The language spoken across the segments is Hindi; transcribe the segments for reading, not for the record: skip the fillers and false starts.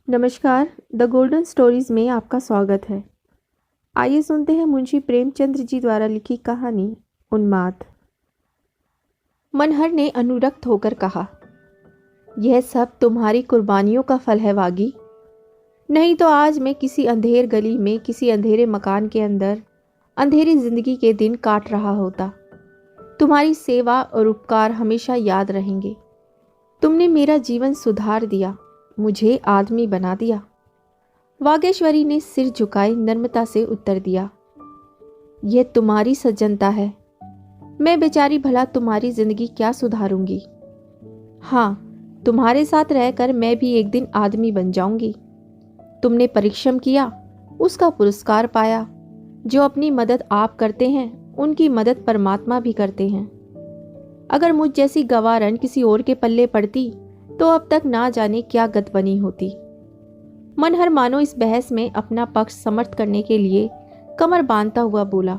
नमस्कार। द गोल्डन स्टोरीज में आपका स्वागत है। आइए सुनते हैं मुंशी प्रेमचंद्र जी द्वारा लिखी कहानी उन्माद। मनहर ने अनुरक्त होकर कहा, यह सब तुम्हारी कुर्बानियों का फल है वागी। नहीं तो आज मैं किसी अंधेर गली में किसी अंधेरे मकान के अंदर अंधेरी जिंदगी के दिन काट रहा होता। तुम्हारी सेवा और उपकार हमेशा याद रहेंगे। तुमने मेरा जीवन सुधार दिया, मुझे आदमी बना दिया। वागेश्वरी ने सिर झुकाए नम्रता से उत्तर दिया, यह तुम्हारी सज्जनता है। मैं बेचारी भला तुम्हारी जिंदगी क्या सुधारूंगी। हाँ, तुम्हारे साथ रहकर मैं भी एक दिन आदमी बन जाऊंगी। तुमने परिश्रम किया, उसका पुरस्कार पाया। जो अपनी मदद आप करते हैं उनकी मदद परमात्मा भी करते हैं। अगर मुझ जैसी गवारन किसी और के पल्ले पड़ती तो अब तक ना जाने क्या गत बनी होती। मनहर मानो इस बहस में अपना पक्ष समर्थ करने के लिए कमर बांधता हुआ बोला,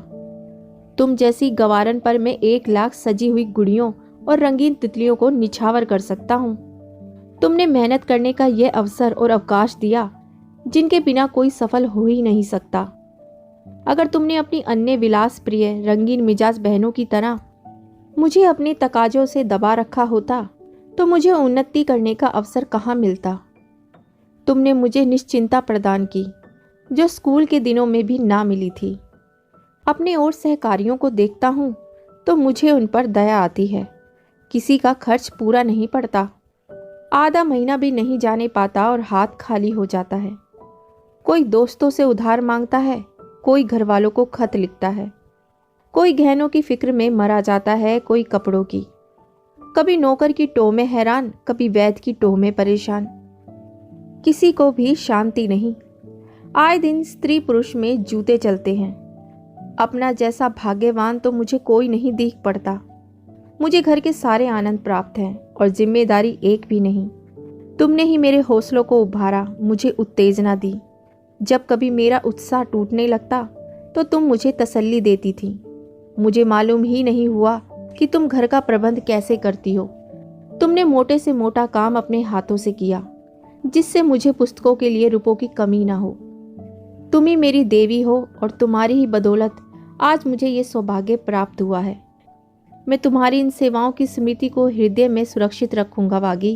तुम जैसी गवारन पर मैं 1,00,000 सजी हुई गुड़ियों और रंगीन तितलियों को निछावर कर सकता हूँ। तुमने मेहनत करने का यह अवसर और अवकाश दिया जिनके बिना कोई सफल हो ही नहीं सकता। अगर तुमने अपनी अन्य विलास प्रिय रंगीन मिजाज बहनों की तरह मुझे अपने तकाजों से दबा रखा होता तो मुझे उन्नति करने का अवसर कहाँ मिलता। तुमने मुझे निश्चिंता प्रदान की जो स्कूल के दिनों में भी ना मिली थी। अपने और सहकारियों को देखता हूँ तो मुझे उन पर दया आती है। किसी का खर्च पूरा नहीं पड़ता, आधा महीना भी नहीं जाने पाता और हाथ खाली हो जाता है। कोई दोस्तों से उधार मांगता है, कोई घर वालों को खत लिखता है, कोई गहनों की फिक्र में मरा जाता है, कोई कपड़ों की। कभी नौकर की टोह में हैरान, कभी वैद्य की टोह में परेशान। किसी को भी शांति नहीं। आए दिन स्त्री पुरुष में जूते चलते हैं। अपना जैसा भाग्यवान तो मुझे कोई नहीं दिख पड़ता। मुझे घर के सारे आनंद प्राप्त हैं और जिम्मेदारी एक भी नहीं। तुमने ही मेरे हौसलों को उभारा, मुझे उत्तेजना दी। जब कभी मेरा उत्साह टूटने लगता तो तुम मुझे तसल्ली देती थी। मुझे मालूम ही नहीं हुआ कि तुम घर का प्रबंध कैसे करती हो। तुमने मोटे से मोटा काम अपने हाथों से किया जिससे मुझे पुस्तकों के लिए रुपयों की कमी ना हो। तुम ही मेरी देवी हो और तुम्हारी ही बदौलत आज मुझे ये सौभाग्य प्राप्त हुआ है। मैं तुम्हारी इन सेवाओं की स्मृति को हृदय में सुरक्षित रखूंगा वागी,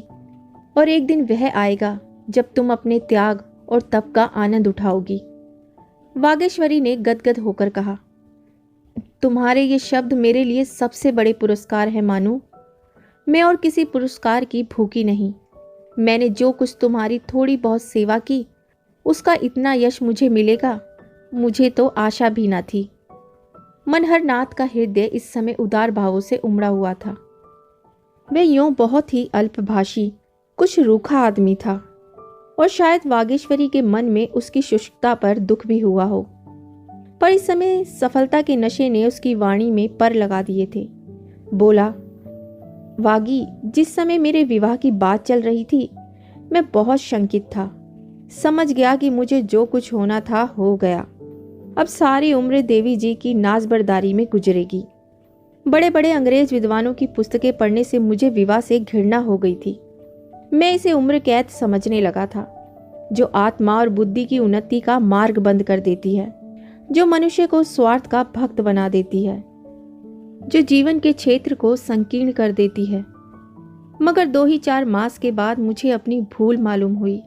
और एक दिन वह आएगा जब तुम अपने त्याग और तप का आनंद उठाओगी। वागेश्वरी ने गदगद होकर कहा, तुम्हारे ये शब्द मेरे लिए सबसे बड़े पुरस्कार है मानू। मैं और किसी पुरस्कार की भूखी नहीं। मैंने जो कुछ तुम्हारी थोड़ी बहुत सेवा की उसका इतना यश मुझे मिलेगा, मुझे तो आशा भी ना थी। मनहर नाथ का हृदय इस समय उदार भावों से उमड़ा हुआ था। वह यूं बहुत ही अल्पभाषी, कुछ रूखा आदमी था और शायद वागेश्वरी के मन में उसकी शुष्कता पर दुख भी हुआ हो। पर इस समय सफलता के नशे ने उसकी वाणी में पर लगा दिए थे। बोला, वागी, जिस समय मेरे विवाह की बात चल रही थी मैं बहुत शंकित था। समझ गया कि मुझे जो कुछ होना था हो गया। अब सारी उम्र देवी जी की नाजबरदारी में गुजरेगी। बड़े बड़े अंग्रेज विद्वानों की पुस्तकें पढ़ने से मुझे विवाह से घृणा हो गई थी। मैं इसे उम्र कैद समझने लगा था, जो आत्मा और बुद्धि की उन्नति का मार्ग बंद कर देती है, जो मनुष्य को स्वार्थ का भक्त बना देती है, जो जीवन के क्षेत्र को संकीर्ण कर देती है। मगर 2 ही 4 मास के बाद मुझे अपनी भूल मालूम हुई।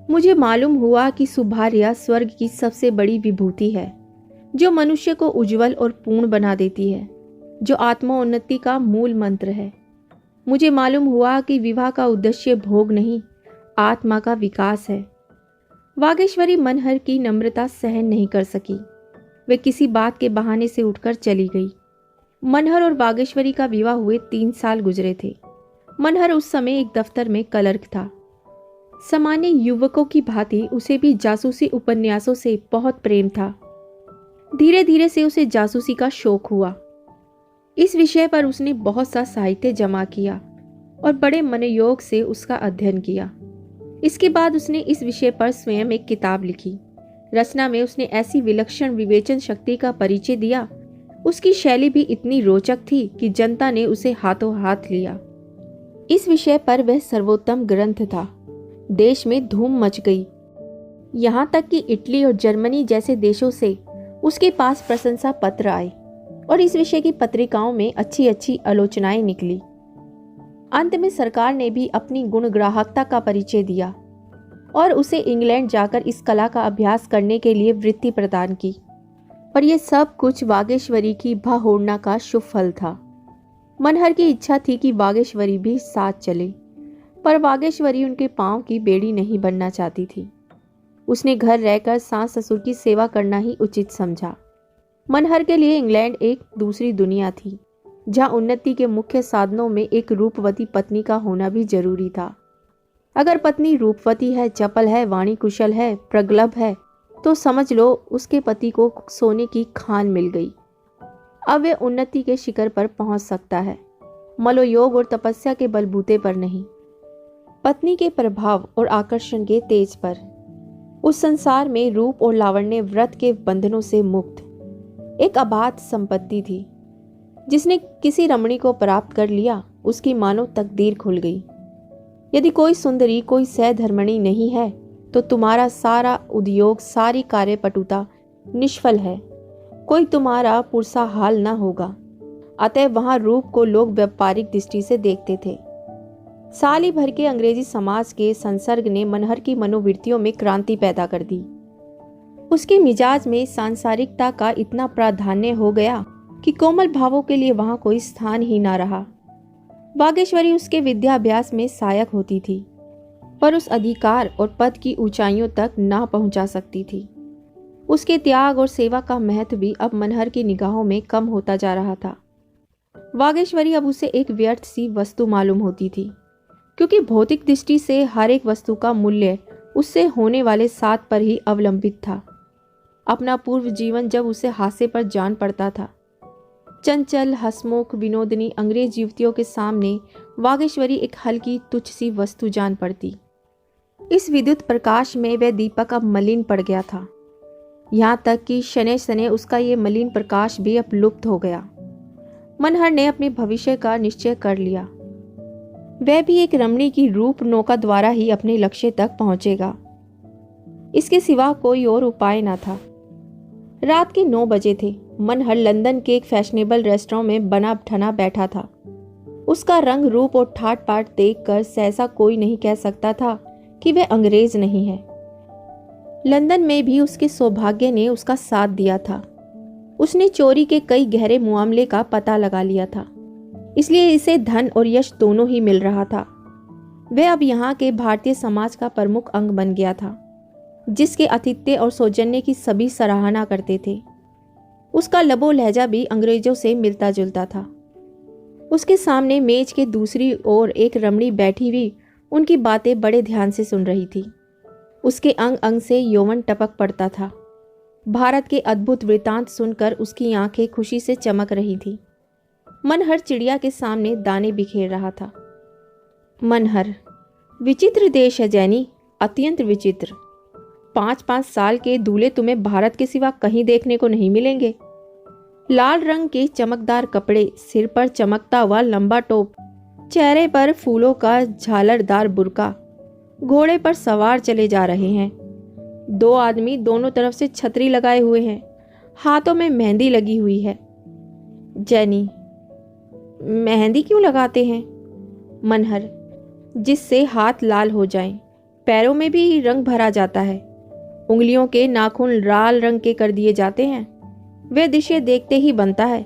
मुझे मालूम हुआ कि सुभार्या स्वर्ग की सबसे बड़ी विभूति है, जो मनुष्य को उज्जवल और पूर्ण बना देती है, जो आत्मोन्नति का मूल मंत्र है। मुझे मालूम हुआ कि विवाह का उद्देश्य भोग नहीं, आत्मा का विकास है। वागेश्वरी मनहर की नम्रता सहन नहीं कर सकी। वे किसी बात के बहाने से उठकर चली गई। मनहर और वागेश्वरी का विवाह हुए 3 साल गुजरे थे। मनहर उस समय एक दफ्तर में क्लर्क था। सामान्य युवकों की भांति उसे भी जासूसी उपन्यासों से बहुत प्रेम था। धीरे धीरे से उसे जासूसी का शौक हुआ। इस विषय पर उसने बहुत सा साहित्य जमा किया और बड़े मनोयोग से उसका अध्ययन किया। इसके बाद उसने इस विषय पर स्वयं एक किताब लिखी। रचना में उसने ऐसी विलक्षण विवेचन शक्ति का परिचय दिया, उसकी शैली भी इतनी रोचक थी कि जनता ने उसे हाथों हाथ लिया। इस विषय पर वह सर्वोत्तम ग्रंथ था। देश में धूम मच गई। यहाँ तक कि इटली और जर्मनी जैसे देशों से उसके पास प्रशंसा पत्र आए और इस विषय की पत्रिकाओं में अच्छी अच्छी आलोचनाएं निकली। अंत में सरकार ने भी अपनी गुणग्राहकता का परिचय दिया और उसे इंग्लैंड जाकर इस कला का अभ्यास करने के लिए वृत्ति प्रदान की। और ये सब कुछ वागेश्वरी की भाहोड़ना का शुभ फल था। मनहर की इच्छा थी कि वागेश्वरी भी साथ चले, पर वागेश्वरी उनके पांव की बेड़ी नहीं बनना चाहती थी। उसने घर रहकर सास ससुर की सेवा करना ही उचित समझा। मनहर के लिए इंग्लैंड एक दूसरी दुनिया थी, जहाँ उन्नति के मुख्य साधनों में एक रूपवती पत्नी का होना भी जरूरी था। अगर पत्नी रूपवती है, चपल है, वाणी कुशल है, प्रगल्भ है, तो समझ लो उसके पति को सोने की खान मिल गई। अब वे उन्नति के शिखर पर पहुंच सकता है, मलोयोग और तपस्या के बलबूते पर नहीं, पत्नी के प्रभाव और आकर्षण के तेज पर। उस संसार में रूप और लावण्य व्रत के बंधनों से मुक्त एक अबाध संपत्ति थी। जिसने किसी रमणी को प्राप्त कर लिया, उसकी मानो तकदीर खुल गई। यदि कोई सुंदरी, कोई सहधर्मणी नहीं है, तो तुम्हारा सारा उद्योग, सारी कार्यपटुता निष्फल है। कोई तुम्हारा पुरसा हाल न होगा। अतः वहां रूप को लोग व्यापारिक दृष्टि से देखते थे। साल भर के अंग्रेजी समाज के संसर्ग ने मनहर की मनोवृत्तियों में क्रांति पैदा कर दी। उसके मिजाज में सांसारिकता का इतना प्राधान्य हो गया कि कोमल भावों के लिए वहां कोई स्थान ही ना रहा। वागेश्वरी उसके विद्याभ्यास में सहायक होती थी, पर उस अधिकार और पद की ऊंचाइयों तक ना पहुंचा सकती थी। उसके त्याग और सेवा का महत्व भी अब मनहर की निगाहों में कम होता जा रहा था। वागेश्वरी अब उसे एक व्यर्थ सी वस्तु मालूम होती थी, क्योंकि भौतिक दृष्टि से हर एक वस्तु का मूल्य उससे होने वाले साथ पर ही अवलंबित था। अपना पूर्व जीवन जब उसे हास्य पर जान पड़ता था, चंचल, हसमुख, विनोदनी अंग्रेज युवतियों के सामने वागेश्वरी एक हल्की तुच्छ सी वस्तु जान पड़ती। इस विद्युत प्रकाश में वह दीपक अब मलिन पड़ गया था। यहाँ तक कि शनै शनै उसका ये मलिन प्रकाश भी अब लुप्त हो गया। मनहर ने अपने भविष्य का निश्चय कर लिया। वह भी एक रमणी की रूप नौका द्वारा ही अपने लक्ष्य तक पहुंचेगा। इसके सिवा कोई और उपाय न था। रात के 9 बजे थे। मनहर लंदन के एक फैशनेबल रेस्टोरेंट में बना ठना बैठा था। उसका रंग, रूप और ठाट पाट देखकर सहसा कोई नहीं कह सकता था कि वह अंग्रेज नहीं है। लंदन में भी उसके सौभाग्य ने उसका साथ दिया था। उसने चोरी के कई गहरे मामले का पता लगा लिया था, इसलिए इसे धन और यश दोनों ही मिल रहा था। वह अब यहाँ के भारतीय समाज का प्रमुख अंग बन गया था, जिसके आतिथ्य और सौजन्य की सभी सराहना करते थे। उसका लबो लहजा भी अंग्रेजों से मिलता जुलता था। उसके सामने मेज के दूसरी ओर एक रमणी बैठी हुई उनकी बातें बड़े ध्यान से सुन रही थी। उसके अंग अंग से यौवन टपक पड़ता था। भारत के अद्भुत वृतांत सुनकर उसकी आंखें खुशी से चमक रही थी। मनहर चिड़िया के सामने दाने बिखेर रहा था। मनहर, विचित्र देश है जैनी, अत्यंत विचित्र। 5-5 साल के दूल्हे तुम्हें भारत के सिवा कहीं देखने को नहीं मिलेंगे। लाल रंग के चमकदार कपड़े, सिर पर चमकता हुआ लंबा टोप, चेहरे पर फूलों का झालरदार बुर्का, घोड़े पर सवार चले जा रहे हैं। 2 आदमी दोनों तरफ से छतरी लगाए हुए हैं, हाथों में मेहंदी लगी हुई है। जैनी, मेहंदी क्यों लगाते हैं? मनहर, जिससे हाथ लाल हो जाएं, पैरों में भी रंग भरा जाता है। उंगलियों के नाखून लाल रंग के कर दिए जाते हैं। वे दृश्य देखते ही बनता है।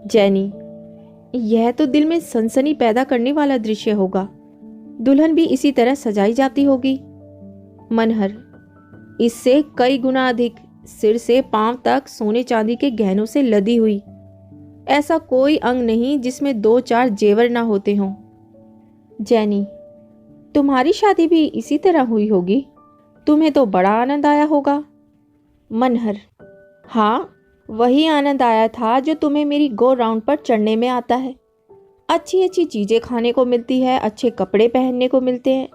जैनी, यह तो दिल में सनसनी पैदा करने वाला दृश्य होगा। दुल्हन भी इसी तरह सजाई जाती होगी। मनहर, इससे कई गुना अधिक, सिर से पांव तक सोने चांदी के गहनों से लदी हुई। ऐसा कोई अंग नहीं जिसमें 2-4 जेवर ना होते हों। जैनी, तुम्हारी शादी भी इसी तरह हुई होगी, तुम्हें तो बड़ा आनंद आया होगा। मनहर, हाँ, वही आनंद आया था जो तुम्हें मेरी गो राउंड पर चढ़ने में आता है। अच्छी अच्छी चीजें खाने को मिलती है, अच्छे कपड़े पहनने को मिलते हैं।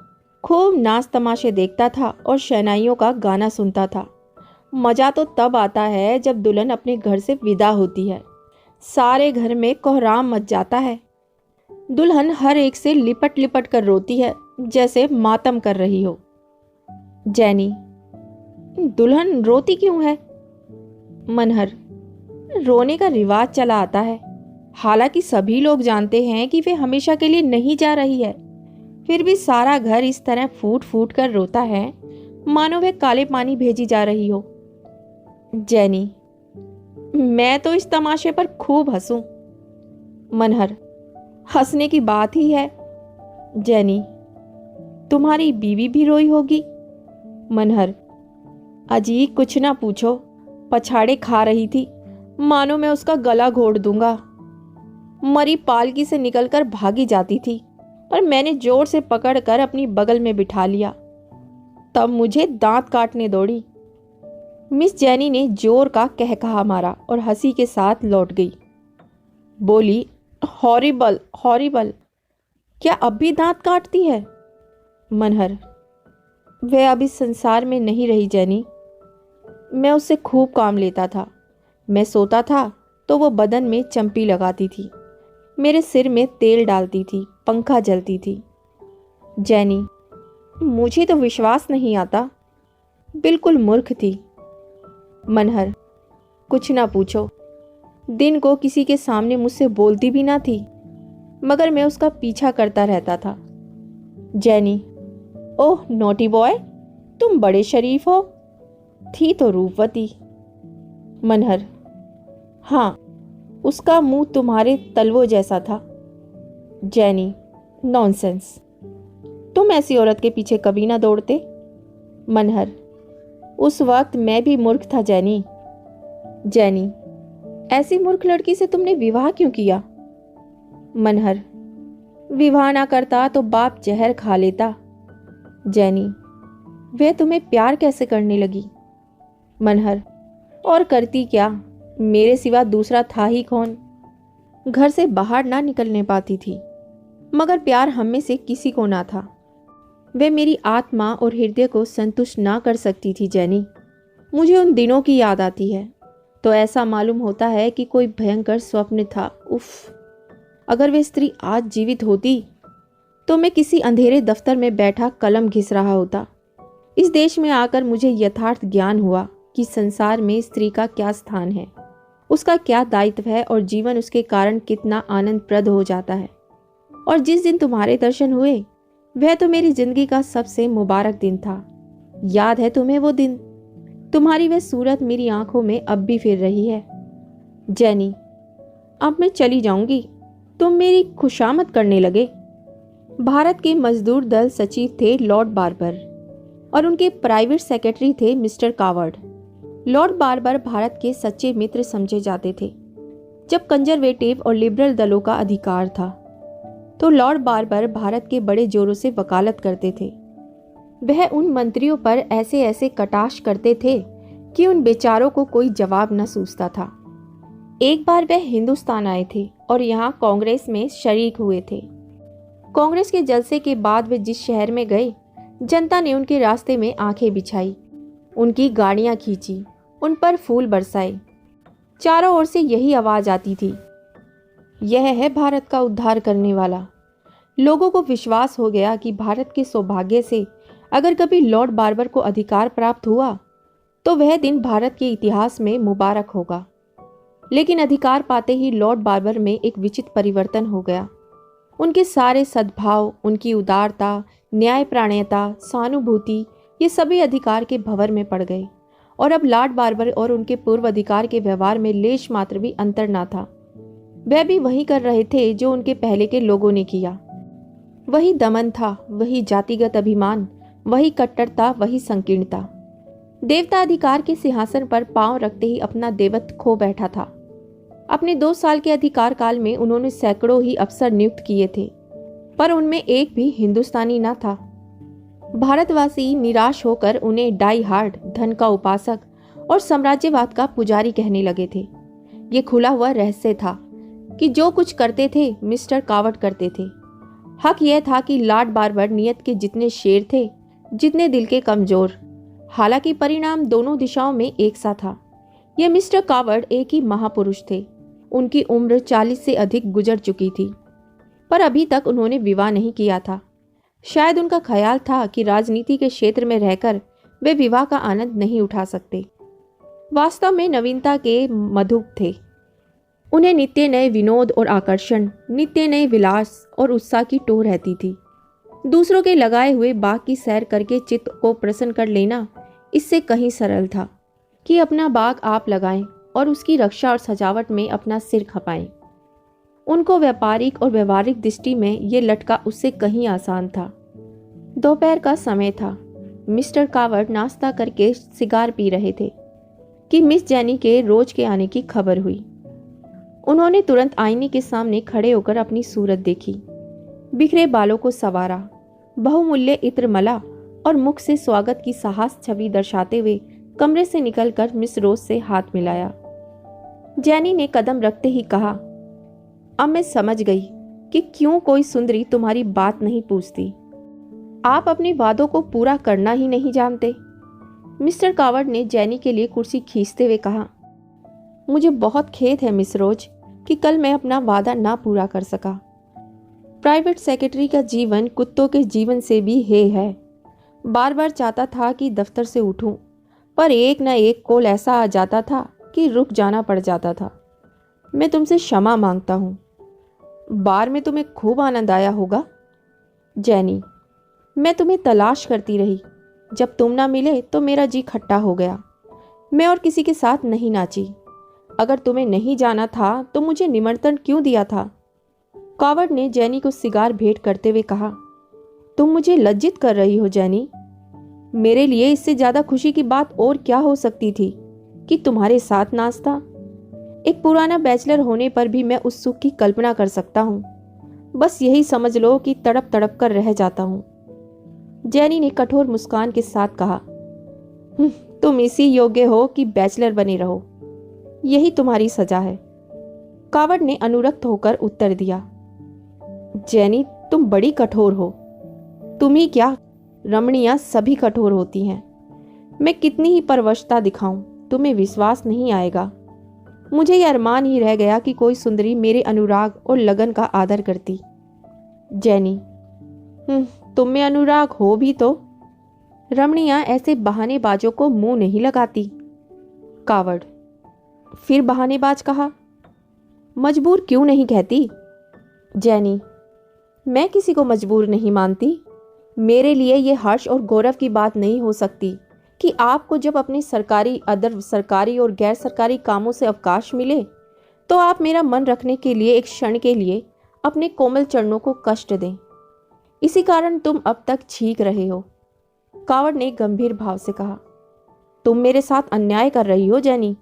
खूब नाच तमाशे देखता था और शहनाइयों का गाना सुनता था। मजा तो तब आता है जब दुल्हन अपने घर से विदा होती है। सारे घर में कोहराम मच जाता है। दुल्हन हर एक से लिपट लिपट कर रोती है, जैसे मातम कर रही हो। जैनी, दुल्हन रोती क्यों है? मनहर, रोने का रिवाज चला आता है। हालांकि सभी लोग जानते हैं कि वे हमेशा के लिए नहीं जा रही है, फिर भी सारा घर इस तरह फूट फूट कर रोता है मानो वे काले पानी भेजी जा रही हो। जैनी, मैं तो इस तमाशे पर खूब हंसूं। मनहर, हंसने की बात ही है। जैनी, तुम्हारी बीवी भी रोई होगी। मनहर, अजी कुछ ना पूछो, पछाड़े खा रही थी, मानो मैं उसका गला घोट दूंगा। मरी पालकी से निकलकर भागी जाती थी और मैंने जोर से पकड़कर अपनी बगल में बिठा लिया, तब मुझे दांत काटने दौड़ी। मिस जैनी ने जोर का कहकहा मारा और हंसी के साथ लौट गई। बोली, हॉरिबल हॉरिबल, क्या अब भी दांत काटती है? मनहर, वह अब इस संसार में नहीं रही जैनी। मैं उससे खूब काम लेता था। मैं सोता था तो वो बदन में चंपी लगाती थी, मेरे सिर में तेल डालती थी, पंखा जलती थी। जैनी, मुझे तो विश्वास नहीं आता, बिल्कुल मूर्ख थी। मनहर, कुछ ना पूछो, दिन को किसी के सामने मुझसे बोलती भी ना थी, मगर मैं उसका पीछा करता रहता था। जैनी, ओह नोटी बॉय, तुम बड़े शरीफ हो। थी तो रूपवती। मनहर, हाँ, उसका मुंह तुम्हारे तलवों जैसा था। जैनी, नॉनसेंस, तुम ऐसी औरत के पीछे कभी ना दौड़ते। मनहर, उस वक्त मैं भी मूर्ख था जैनी। जैनी, ऐसी मूर्ख लड़की से तुमने विवाह क्यों किया? मनहर, विवाह ना करता तो बाप जहर खा लेता। जैनी, वह तुम्हें प्यार कैसे करने लगी? मनहर, और करती क्या, मेरे सिवा दूसरा था ही कौन। घर से बाहर ना निकलने पाती थी, मगर प्यार हम में से किसी को ना था। वह मेरी आत्मा और हृदय को संतुष्ट ना कर सकती थी। जैनी, मुझे उन दिनों की याद आती है तो ऐसा मालूम होता है कि कोई भयंकर स्वप्न था। उफ, अगर वह स्त्री आज जीवित होती तो मैं किसी अंधेरे दफ्तर में बैठा कलम घिस रहा होता। इस देश में आकर मुझे यथार्थ ज्ञान हुआ कि संसार में स्त्री का क्या स्थान है, उसका क्या दायित्व है और जीवन उसके कारण कितना आनंदप्रद हो जाता है। और जिस दिन तुम्हारे दर्शन हुए वह तो मेरी जिंदगी का सबसे मुबारक दिन था। याद है तुम्हें वो दिन? तुम्हारी वह सूरत मेरी आंखों में अब भी फिर रही है। जैनी, अब मैं चली जाऊंगी, तुम मेरी खुशामद करने लगे। भारत के मजदूर दल सचिव थे लॉर्ड बार्बर और उनके प्राइवेट सेक्रेटरी थे mister coward. Lord barber Bharat के सच्चे मित्र समझे जाते थे। जब कंजर्वेटिव और लिबरल दलों का अधिकार था तो लॉर्ड बार्बर भारत के बड़े जोरों से वकालत करते थे। वह उन मंत्रियों पर ऐसे ऐसे कटाक्ष करते थे कि उन बेचारों को कोई जवाब न सूझता था। एक बार वह हिंदुस्तान आए थे और यहाँ कांग्रेस में शरीक हुए थे। कांग्रेस के जलसे के बाद वे जिस शहर में गए, जनता ने उनके रास्ते में आंखें बिछाई, उनकी गाड़ियां खींची, उन पर फूल बरसाए। चारों ओर से यही आवाज आती थी, यह है भारत का उद्धार करने वाला। लोगों को विश्वास हो गया कि भारत के सौभाग्य से अगर कभी लॉर्ड बार्बर को अधिकार प्राप्त हुआ तो वह दिन भारत के इतिहास में मुबारक होगा। लेकिन अधिकार पाते ही लॉर्ड बार्बर में एक विचित्र परिवर्तन हो गया। उनके सारे सद्भाव, उनकी उदारता, न्यायपरायणता, सहानुभूति, ये सभी अधिकार के भंवर में पड़ गए और अब लॉर्ड बार्बर और उनके पूर्व अधिकार के व्यवहार में लेश मात्र भी अंतर ना था। वह भी वही कर रहे थे जो उनके पहले के लोगों ने किया। वही दमन था, वही जातिगत अभिमान, वही कट्टरता, वही संकीर्णता। देवता अधिकार के सिंहासन पर पांव रखते ही अपना देवत्व खो बैठा था। अपने 2 साल के अधिकार काल में उन्होंने सैकड़ों ही अफसर नियुक्त किए थे, पर उनमें एक भी हिंदुस्तानी न था। भारतवासी निराश होकर उन्हें डाई हार्ड, धन का उपासक और साम्राज्यवाद का पुजारी कहने लगे थे। ये खुला हुआ रहस्य था कि जो कुछ करते थे मिस्टर कावर्ड करते थे। हक यह था कि लॉर्ड बार्बर नियत के जितने शेर थे, जितने दिल के कमजोर। हालांकि परिणाम दोनों दिशाओं में एक सा था। यह मिस्टर कावर्ड एक ही महापुरुष थे। उनकी उम्र 40 से अधिक गुजर चुकी थी, पर अभी तक उन्होंने विवाह नहीं किया था। शायद उनका ख्याल था कि राजनीति के क्षेत्र में रहकर वे विवाह का आनंद नहीं उठा सकते। वास्तव में नवीनता के मधुप थे। उन्हें नित्य नए विनोद और आकर्षण, नित्य नए विलास और उत्साह की टोह रहती थी। दूसरों के लगाए हुए बाग की सैर करके चित्त को प्रसन्न कर लेना इससे कहीं सरल था कि अपना बाग आप लगाएं और उसकी रक्षा और सजावट में अपना सिर खपाएं। उनको व्यापारिक और व्यवहारिक दृष्टि में ये लटका उससे कहीं आसान था। दोपहर का समय था। मिस्टर कावर्ड नाश्ता करके सिगार पी रहे थे कि मिस जैनी के रोज के आने की खबर हुई। उन्होंने तुरंत आईने के सामने खड़े होकर अपनी सूरत देखी, बिखरे बालों को संवारा, बहुमूल्य इत्र मला और मुख से स्वागत की साहस छवि दर्शाते हुए कमरे से निकलकर मिस रोज से हाथ मिलाया। जैनी ने कदम रखते ही कहा, अब मैं समझ गई कि क्यों कोई सुंदरी तुम्हारी बात नहीं पूछती। आप अपने वादों को पूरा करना ही नहीं जानते। मिस्टर कावर्ड ने जैनी के लिए कुर्सी खींचते हुए कहा, मुझे बहुत खेद है मिस रोज कि कल मैं अपना वादा ना पूरा कर सका। प्राइवेट सेक्रेटरी का जीवन कुत्तों के जीवन से भी है। बार बार चाहता था कि दफ्तर से उठूं, पर एक न एक कॉल ऐसा आ जाता था कि रुक जाना पड़ जाता था। मैं तुमसे क्षमा मांगता हूँ। बार में तुम्हें खूब आनंद आया होगा। जैनी, मैं तुम्हें तलाश करती रही। जब तुम ना मिले तो मेरा जी खट्टा हो गया। मैं और किसी के साथ नहीं नाची। अगर तुम्हें नहीं जाना था तो मुझे निमंत्रण क्यों दिया था? कावर्ड ने जैनी को सिगार भेंट करते हुए कहा, तुम मुझे लज्जित कर रही हो जैनी। मेरे लिए इससे ज्यादा खुशी की बात और क्या हो सकती थी कि तुम्हारे साथ नाचता। एक पुराना बैचलर होने पर भी मैं उस सुख की कल्पना कर सकता हूँ। बस यही समझ लो कि तड़प तड़प कर रह जाता हूँ। जैनी ने कठोर मुस्कान के साथ कहा, तुम इसी योग्य हो कि बैचलर बने रहो। यही तुम्हारी सजा है। कावर्ड ने अनुरक्त होकर उत्तर दिया, जैनी तुम बड़ी कठोर हो। तुम ही क्या, रमणियां सभी कठोर होती हैं। मैं कितनी ही परवशता दिखाऊं, तुम्हें विश्वास नहीं आएगा। मुझे यह अरमान ही रह गया कि कोई सुंदरी मेरे अनुराग और लगन का आदर करती। जैनी, तुम में अनुराग हो भी तो रमणियां ऐसे बहानेबाजों को मुंह नहीं लगाती। कावर्ड, फिर बहानेबाज कहा? मजबूर क्यों नहीं कहती? जैनी, मैं किसी को मजबूर नहीं मानती। मेरे लिए यह हर्ष और गौरव की बात नहीं हो सकती कि आपको जब अपने सरकारी और गैर सरकारी कामों से अवकाश मिले तो आप मेरा मन रखने के लिए एक क्षण के लिए अपने कोमल चरणों को कष्ट दें। इसी कारण तुम अब तक छींक रहे हो। कावर्ड ने गंभीर भाव से कहा, तुम मेरे साथ अन्याय कर रही हो जैनी।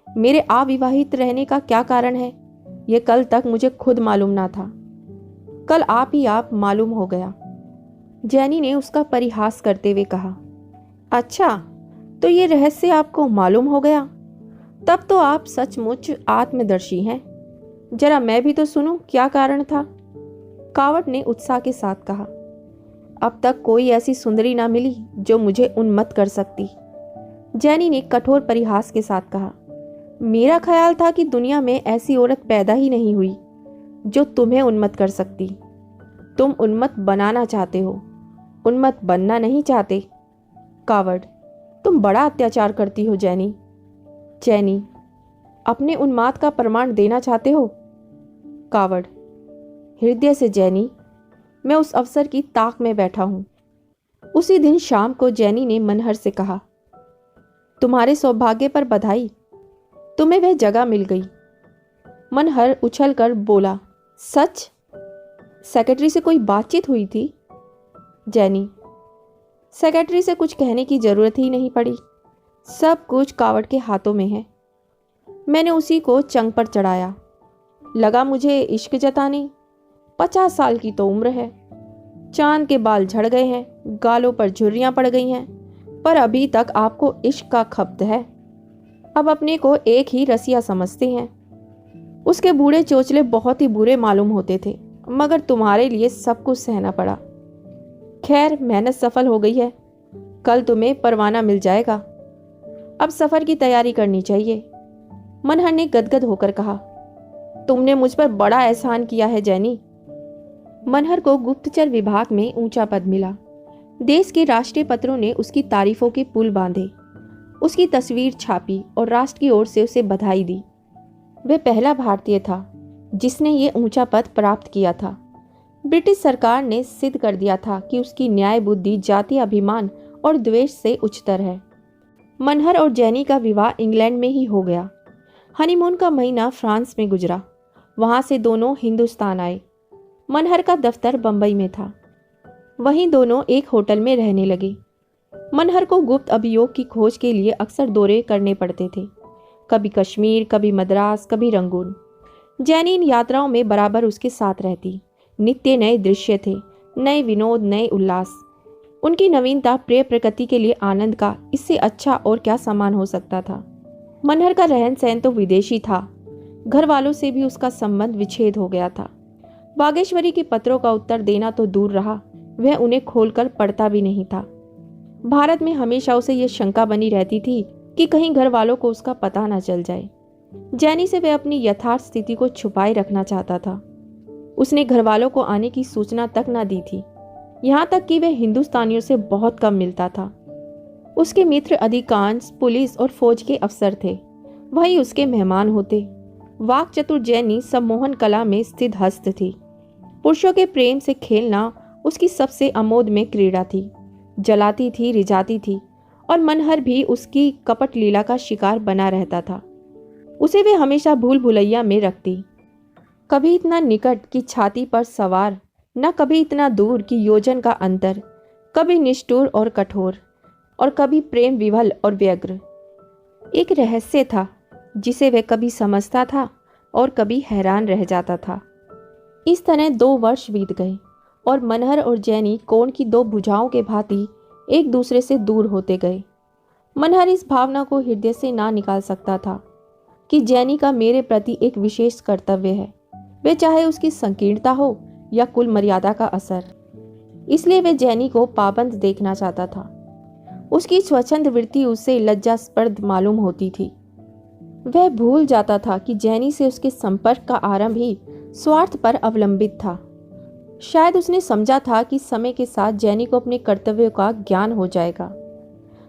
मेरे अविवाहित रहने का क्या कारण है, यह कल तक मुझे खुद मालूम ना था। कल आप ही आप मालूम हो गया। जैनी ने उसका परिहास करते हुए कहा, अच्छा, तो ये रहस्य आपको मालूम हो गया? तब तो आप सचमुच आत्मदर्शी हैं। जरा मैं भी तो सुनूं, क्या कारण था? कावर्ड ने उत्साह के साथ कहा, अब तक कोई ऐसी सुंदरी ना मिली जो मुझे उन्मत्त कर सकती। जैनी ने कठोर परिहास के साथ कहा, मेरा ख्याल था कि दुनिया में ऐसी औरत पैदा ही नहीं हुई जो तुम्हें उन्मत्त कर सकती। तुम उन्मत्त बनाना चाहते हो, उन्मत्त बनना नहीं चाहते। कावर्ड, तुम बड़ा अत्याचार करती हो जैनी। जैनी, अपने उन्माद का प्रमाण देना चाहते हो? कावर्ड, हृदय से जैनी, मैं उस अवसर की ताक में बैठा हूं। उसी दिन शाम को जैनी ने मनहर से कहा, तुम्हारे सौभाग्य पर बधाई, तुम्हें वह जगह मिल गई। मनहर उछलकर बोला, सच? सेक्रेटरी से कोई बातचीत हुई थी? जैनी, सेक्रेटरी से कुछ कहने की जरूरत ही नहीं पड़ी। सब कुछ कावड़ के हाथों में है। मैंने उसी को चंग पर चढ़ाया। लगा मुझे इश्क जताने। 50 साल की तो उम्र है। चांद के बाल झड़ गए हैं, गालों पर झुर्रियां पड़ गई हैं, पर अभी तक आपको इश्क का खप्त है। अब अपने को एक ही रसिया समझते हैं। उसके बूढ़े चोचले बहुत ही बुरे मालूम होते थे, मगर तुम्हारे लिए सब कुछ सहना पड़ा। खैर, मेहनत सफल हो गई है। कल तुम्हें परवाना मिल जाएगा। अब सफर की तैयारी करनी चाहिए। मनहर ने गदगद होकर कहा, तुमने मुझ पर बड़ा एहसान किया है जैनी। मनहर को गुप्तचर विभाग में ऊंचा पद मिला। देश के राष्ट्रीय पत्रों ने उसकी तारीफों के पुल बांधे, उसकी तस्वीर छापी और राष्ट्र की ओर से उसे बधाई दी। वह पहला भारतीय था जिसने ये ऊंचा पद प्राप्त किया था। ब्रिटिश सरकार ने सिद्ध कर दिया था कि उसकी न्याय बुद्धि जातीय अभिमान और द्वेष से उच्चतर है। मनहर और जैनी का विवाह इंग्लैंड में ही हो गया। हनीमून का महीना फ्रांस में गुजरा। वहां से दोनों हिंदुस्तान आए। मनहर का दफ्तर बंबई में था। वहीं दोनों एक होटल में रहने लगे। मनहर को गुप्त अभियोग की खोज के लिए अक्सर दौरे करने पड़ते थे, कभी कश्मीर, कभी मद्रास, कभी रंगून। जैनी इन यात्राओं में बराबर उसके साथ रहती। नित्य नए दृश्य थे, नए विनोद, नए उल्लास। उनकी नवीनता प्रिय प्रकृति के लिए आनंद का इससे अच्छा और क्या समान हो सकता था। मनहर का रहन सहन तो विदेशी था। घर वालों से भी उसका संबंध विच्छेद हो गया था। बागेश्वरी के पत्रों का उत्तर देना तो दूर रहा, वह उन्हें खोलकर पढ़ता भी नहीं था। भारत में हमेशा उसे यह शंका बनी रहती थी कि कहीं घर वालों को उसका पता न चल जाए। जैनी से वह अपनी यथार्थ स्थिति को छुपाए रखना चाहता था। उसने घर वालों को आने की सूचना तक न दी थी। यहाँ तक कि वह हिंदुस्तानियों से बहुत कम मिलता था। उसके मित्र अधिकांश पुलिस और फौज के अफसर थे, वही उसके मेहमान होते। वाक चतुर जैनी सम्मोहन कला में स्थित हस्त थी। पुरुषों के प्रेम से खेलना उसकी सबसे अमोद में क्रीड़ा थी। जलाती थी, रिझाती थी, और मनहर भी उसकी कपट लीला का शिकार बना रहता था। उसे वे हमेशा भूल भुलैया में रखती, कभी इतना निकट कि छाती पर सवार, न कभी इतना दूर कि योजन का अंतर, कभी निष्ठुर और कठोर, और कभी प्रेम विवल और व्यग्र। एक रहस्य था जिसे वह कभी समझता था और कभी हैरान रह जाता था। इस तरह 2 वर्ष बीत गए और मनहर और जैनी कोण की 2 भुजाओं के भांति एक दूसरे से दूर होते गए। मनहर इस भावना को हृदय से ना निकाल सकता था कि जैनी का मेरे प्रति एक विशेष कर्तव्य है, वे चाहे उसकी संकीर्णता हो या कुल मर्यादा का असर। इसलिए वह जैनी को पाबंद देखना चाहता था। उसकी स्वच्छंद वृत्ति उसे लज्जास्पद मालूम होती थी। वह भूल जाता था कि जैनी से उसके संपर्क का आरंभ ही स्वार्थ पर अवलंबित था। शायद उसने समझा था कि समय के साथ जैनी को अपने कर्तव्यों का ज्ञान हो जाएगा।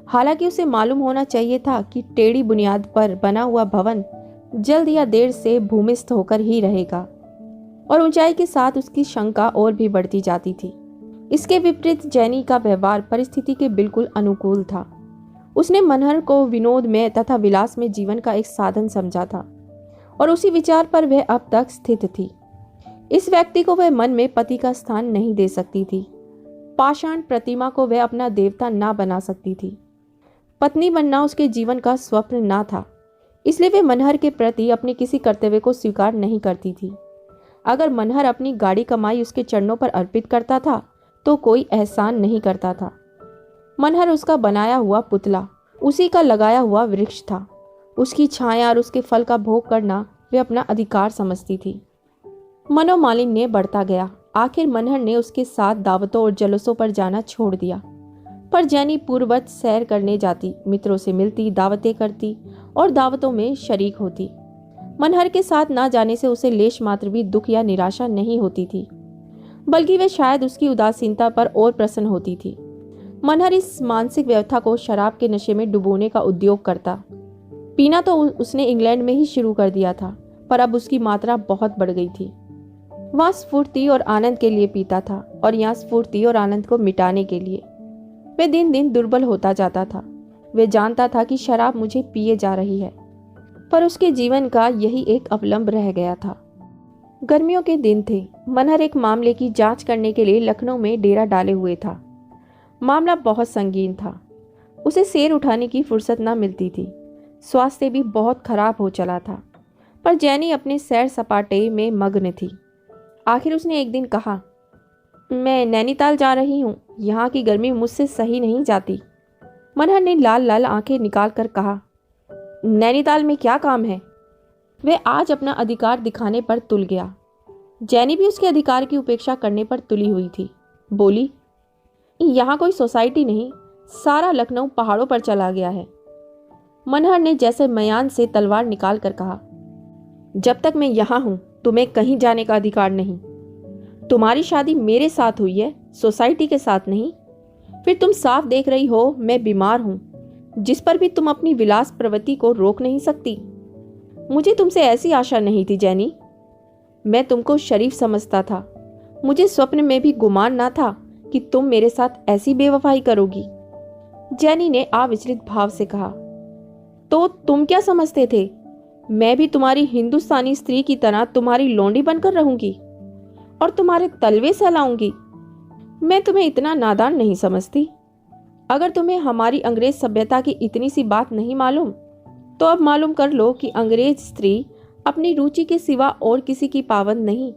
हालांकि उसे मालूम होना चाहिए था कि टेढ़ी बुनियाद पर बना हुआ भवन जल्द या देर से भूमिस्थ होकर ही रहेगा, और ऊंचाई के साथ उसकी शंका और भी बढ़ती जाती थी। इसके विपरीत जैनी का व्यवहार परिस्थिति के बिल्कुल अनुकूल था। उसने मनहर को विनोद में तथा विलास में जीवन का एक साधन समझा था, और उसी विचार पर वह अब तक स्थित थी। इस व्यक्ति को वह मन में पति का स्थान नहीं दे सकती थी। पाषाण प्रतिमा को वह अपना देवता ना बना सकती थी। पत्नी बनना उसके जीवन का स्वप्न ना था, इसलिए वे मनहर के प्रति अपने किसी कर्तव्य को स्वीकार नहीं करती थी। अगर मनहर अपनी गाड़ी कमाई उसके चरणों पर अर्पित करता था तो कोई एहसान नहीं करता था। मनहर उसका बनाया हुआ पुतला, उसी का लगाया हुआ वृक्ष था। उसकी छाया और उसके फल का भोग करना वे अपना अधिकार समझती थी। मनोमालिन्य बढ़ता गया। आखिर मनहर ने उसके साथ दावतों और जलसों पर जाना छोड़ दिया। पर जैनी पूर्ववत सैर करने जाती, मित्रों से मिलती, दावतें करती और दावतों में शरीक होती। मनहर के साथ ना जाने से उसे लेश मात्र भी दुख या निराशा नहीं होती थी, बल्कि वे शायद उसकी उदासीनता पर और प्रसन्न होती थी। मनहर इस मानसिक व्यवस्था को शराब के नशे में डुबोने का उद्योग करता। पीना तो उसने इंग्लैंड में ही शुरू कर दिया था, पर अब उसकी मात्रा बहुत बढ़ गई थी। वहाँ स्फूर्ति और आनंद के लिए पीता था, और यहाँ स्फूर्ति और आनंद को मिटाने के लिए। वे दिन दिन दुर्बल होता जाता था। वे जानता था कि शराब मुझे पिए जा रही है, पर उसके जीवन का यही एक अवलंब रह गया था। गर्मियों के दिन थे। मनहर एक मामले की जांच करने के लिए लखनऊ में डेरा डाले हुए था। मामला बहुत संगीन था। उसे सिर उठाने की फुर्सत न मिलती थी। स्वास्थ्य भी बहुत खराब हो चला था, पर जैनी अपने सैर सपाटे में मग्न थी। आखिर उसने एक दिन कहा, मैं नैनीताल जा रही हूँ, यहाँ की गर्मी मुझसे सही नहीं जाती। मनहर ने लाल लाल आंखें निकाल कर कहा, नैनीताल में क्या काम है? वह आज अपना अधिकार दिखाने पर तुल गया। जैनी भी उसके अधिकार की उपेक्षा करने पर तुली हुई थी। बोली, यहाँ कोई सोसाइटी नहीं, सारा लखनऊ पहाड़ों पर चला गया है। मनहर ने जैसे मयान से तलवार निकाल कर कहा, जब तक मैं यहाँ हूँ तुम्हें कहीं जाने का अधिकार नहीं। तुम्हारी शादी मेरे साथ हुई है, सोसाइटी के साथ नहीं। फिर तुम साफ देख रही हो मैं बीमार हूं, जिस पर भी तुम अपनी विलास प्रवृत्ति को रोक नहीं सकती। मुझे तुमसे ऐसी आशा नहीं थी जैनी। मैं तुमको शरीफ समझता था। मुझे स्वप्न में भी गुमान ना था कि तुम मेरे साथ ऐसी बेवफाई करोगी। जैनी ने अविचलित भाव से कहा, तो तुम क्या समझते थे? मैं भी तुम्हारी हिंदुस्तानी स्त्री की तरह तुम्हारी लौंडी बनकर रहूंगी और तुम्हारे तलवे सहलाऊंगी? मैं तुम्हें इतना नादान नहीं समझती। अगर तुम्हें हमारी अंग्रेज सभ्यता की इतनी सी बात नहीं मालूम, तो अब मालूम कर लो कि अंग्रेज स्त्री अपनी रुचि के सिवा और किसी की पाबंद नहीं।